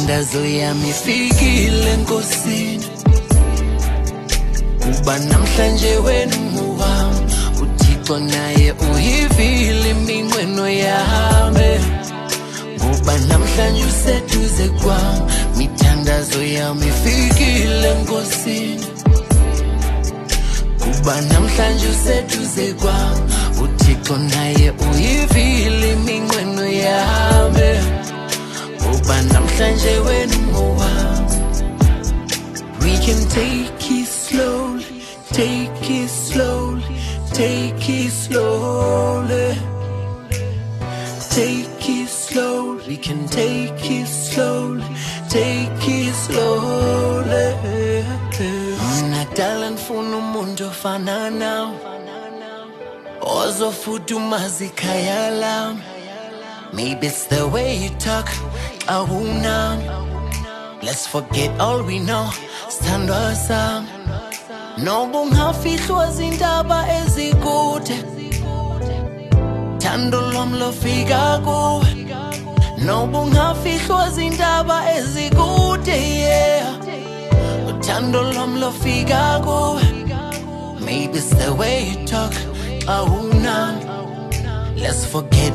Mithandazo yami ifikile Nkosini, kuba namhlanje wena ungowami. uThixo naye uyivile iminqweno yami, kuba namhlanje useduze kwami. Mithandazo yami ifikile Nkosini, kuba namhlanje useduze kwami. uThixo naye uyivile iminqweno yami, kuba namhlanje wena ungowami. We can take it slowly, take it slowly, take it slowly, take it slowly. We can take it slowly, take it slowly. Nakudala ngifuna umuntu ofana nawe, ozofudumeza ikhaya lami. Maybe it's the way you talk, awunami. Let's forget all we know, sithandwa sami. Noba ungafihlwa zindaba ezikude, thando lwami lofika kuwe. Noba ungafihlwa zindaba ezikude, yeah, uthando lwami lofika kuwe. Maybe it's the way you talk, awunami. Let's forget